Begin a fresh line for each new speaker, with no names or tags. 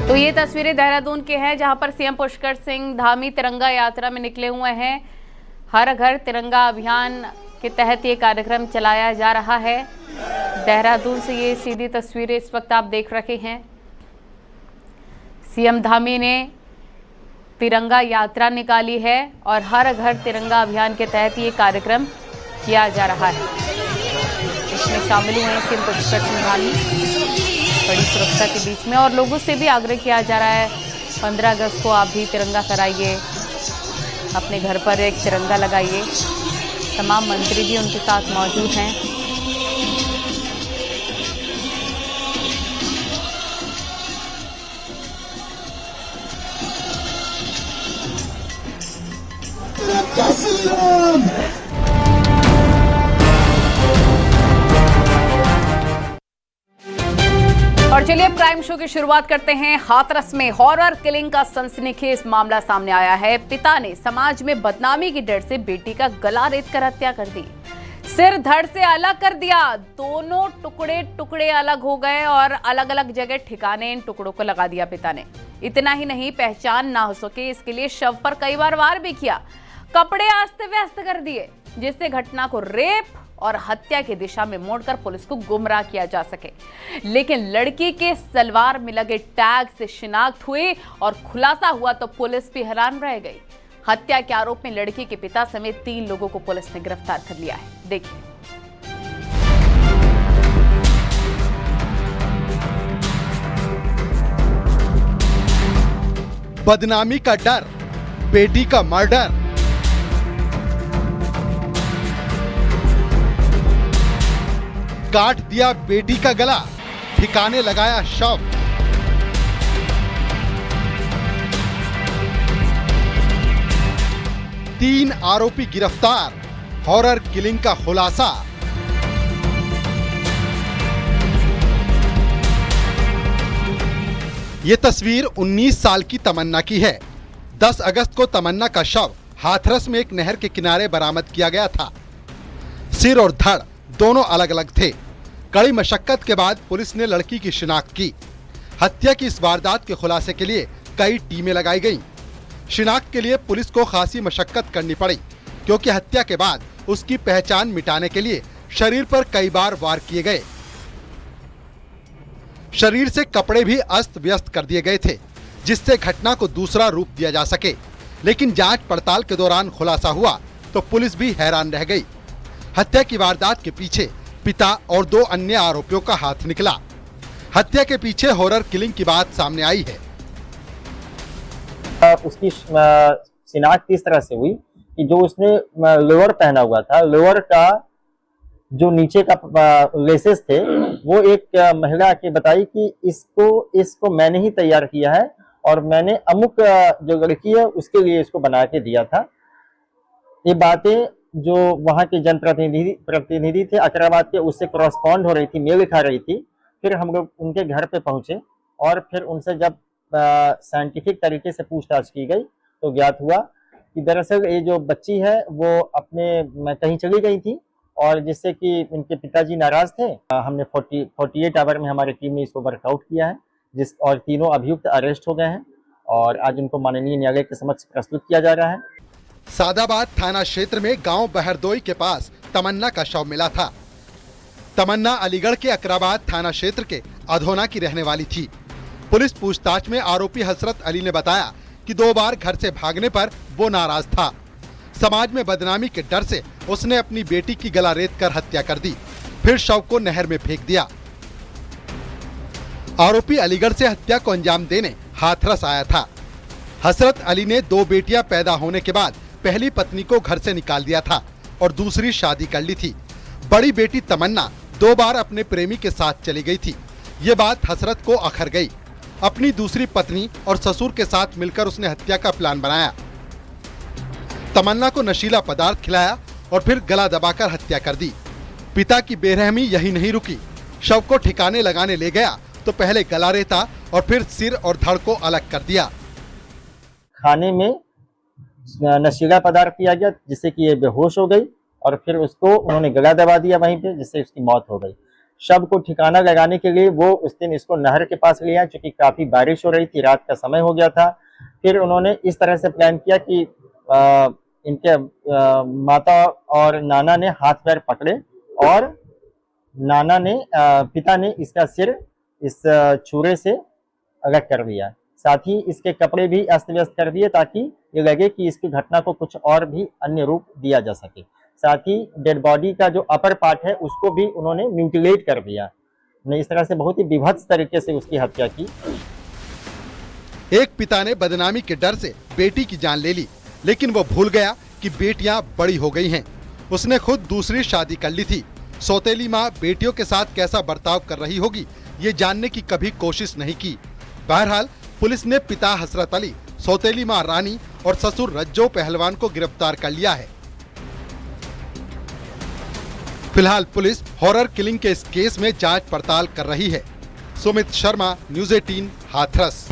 तो ये तस्वीरें देहरादून के हैं, जहां पर सीएम पुष्कर सिंह धामी तिरंगा यात्रा में निकले हुए हैं। हर घर तिरंगा अभियान के तहत ये कार्यक्रम चलाया जा रहा है। देहरादून से ये सीधी तस्वीरें इस वक्त आप देख रहे हैं। सीएम धामी ने तिरंगा यात्रा निकाली है और हर घर तिरंगा अभियान के तहत ये कार्यक्रम किया जा रहा है। इसमें शामिल हुए हैं सीएम पुष्कर सिंह धामी बड़ी सुरक्षा के बीच में, और लोगों से भी आग्रह किया जा रहा है 15 अगस्त को आप भी तिरंगा फहराइए, अपने घर पर एक तिरंगा लगाइए। तमाम मंत्री भी उनके साथ मौजूद हैं। और चलिए अब क्राइम शो की शुरुआत करते हैं। हाथरस में हॉरर किलिंग का सनसनीखेज मामला सामने आया है। पिता ने समाज में बदनामी की डर से बेटी का गला रेत कर हत्या कर दी, सिर धड़ से अलग कर दिया। दोनों टुकड़े टुकड़े अलग हो गए और अलग अलग जगह ठिकाने इन टुकड़ों को लगा दिया पिता ने। इतना ही नहीं, पहचान ना हो सके इसके लिए शव पर कई बार वार भी किया, कपड़े अस्त व्यस्त कर दिए, जिससे घटना को रेप और हत्या की दिशा में मोड़कर पुलिस को गुमराह किया जा सके। लेकिन लड़की के सलवार में लगे टैग से शिनाख्त हुई और खुलासा हुआ तो पुलिस भी हैरान रह गई। हत्या के आरोप में लड़की के पिता समेत 3 लोगों को पुलिस ने गिरफ्तार कर लिया है। देखिए।
बदनामी का डर, बेटी का मर्डर। काट दिया बेटी का गला, ठिकाने लगाया शव। तीन आरोपी गिरफ्तार, हॉरर किलिंग का खुलासा। ये तस्वीर 19 साल की तमन्ना की है। 10 अगस्त को तमन्ना का शव हाथरस में एक नहर के किनारे बरामद किया गया था। सिर और धड़ दोनों अलग अलग थे। कड़ी मशक्कत के बाद पुलिस ने लड़की की शिनाख्त की। हत्या की इस वारदात के खुलासे के लिए कई टीमें लगाई गईं। शिनाख्त के लिए पुलिस को खासी मशक्कत करनी पड़ी, क्योंकि हत्या के बाद उसकी पहचान मिटाने के लिए शरीर पर कई बार वार किए गए। शरीर से कपड़े भी अस्त व्यस्त कर दिए गए थे, जिससे घटना को दूसरा रूप दिया जा सके। लेकिन जांच पड़ताल के दौरान खुलासा हुआ तो पुलिस भी हैरान रह गई। हत्या की वारदात के पीछे पिता और 2 अन्य आरोपियों का हाथ निकला। हत्या के पीछे हॉरर किलिंग की बात सामने आई है।
उसकी शिनाख्त इस तरह से हुई कि जो उसने लोअर पहना हुआ था, लोअर का जो नीचे का लेसेस थे, वो एक महिला के बताई कि इसको मैंने ही तैयार किया है और मैंने अमुक जो लड़की है उसके लिए इसको बना के दिया था। ये बातें जो वहाँ के जनप्रतिनिधि थे अकराबाद के, उससे करस्पॉन्ड हो रही थी, मेल खा रही थी। फिर हम लोग उनके घर पे पहुंचे और फिर उनसे जब साइंटिफिक तरीके से पूछताछ की गई तो ज्ञात हुआ कि दरअसल ये जो बच्ची है वो अपने कहीं चली गई थी और जिससे कि इनके पिताजी नाराज थे। हमने 48 आवर में हमारी टीम ने इसको वर्कआउट किया है, और तीनों अभियुक्त अरेस्ट हो गए हैं और आज उनको माननीय न्यायालय के समक्ष प्रस्तुत किया जा रहा है।
सादाबाद थाना क्षेत्र में गांव बहरदोई के पास तमन्ना का शव मिला था। तमन्ना अलीगढ़ के अकराबाद थाना क्षेत्र के अधोना की रहने वाली थी। पुलिस पूछताछ में आरोपी हसरत अली ने बताया कि 2 बार घर से भागने पर वो नाराज था। समाज में बदनामी के डर से उसने अपनी बेटी की गला रेत कर हत्या कर दी, फिर शव को नहर में फेंक दिया। आरोपी अलीगढ़ से हत्या को अंजाम देने हाथरस आया था। हसरत अली ने 2 बेटियां पैदा होने के बाद पहली पत्नी को घर से निकाल दिया था और दूसरी शादी कर ली थी। बड़ी बेटी तमन्ना 2 बार अपने प्रेमी के साथ चली गई थी। ये बात हसरत को अखर गई। अपनी दूसरी पत्नी और ससुर के साथ मिलकर उसने हत्या का प्लान बनाया। तमन्ना को नशीला पदार्थ खिलाया और फिर गला दबाकर हत्या कर दी। पिता की बेरहमी यही नहीं रुकी, शव को ठिकाने लगाने ले गया तो पहले गला रेता और फिर सिर और धड़ को अलग कर दिया।
खाने में नशीला पदार्थ पिया गया जिससे कि ये बेहोश हो गई और फिर उसको उन्होंने गला दबा दिया वहीं पे, जिससे उसकी मौत हो गई। शव को ठिकाना लगाने के लिए वो उस दिन इसको नहर के पास लिया, क्योंकि काफी बारिश हो रही थी, रात का समय हो गया था। फिर उन्होंने इस तरह से प्लान किया कि इनके माता और नाना ने हाथ पैर पकड़े और पिता ने इसका सिर इस छुरे से अलग कर दिया। साथ ही इसके कपड़े भी अस्त व्यस्त कर दिए ताकि ये लगे कि इसकी घटना को कुछ और भी अन्य रूप दिया जा सके। साथ ही डेड बॉडी का जो अपर पार्ट है उसको भी उन्होंने म्यूटिलेट कर दिया। ने इस तरह से बहुत ही विभत्स तरीके से उसकी हत्या की।
एक पिता ने बदनामी के डर से बेटी की जान ले ली, लेकिन वो भूल गया कि बेटियां बड़ी हो गई हैं। उसने खुद दूसरी शादी कर ली थी। सौतेली माँ बेटियों के साथ कैसा बर्ताव कर रही होगी, ये जानने की कभी कोशिश नहीं की। बहरहाल पुलिस ने पिता हसरत अली, सौतेली माँ रानी और ससुर रज्जो पहलवान को गिरफ्तार कर लिया है। फिलहाल पुलिस हॉरर किलिंग के इस केस में जांच पड़ताल कर रही है। सुमित शर्मा, न्यूज़ 18, हाथरस।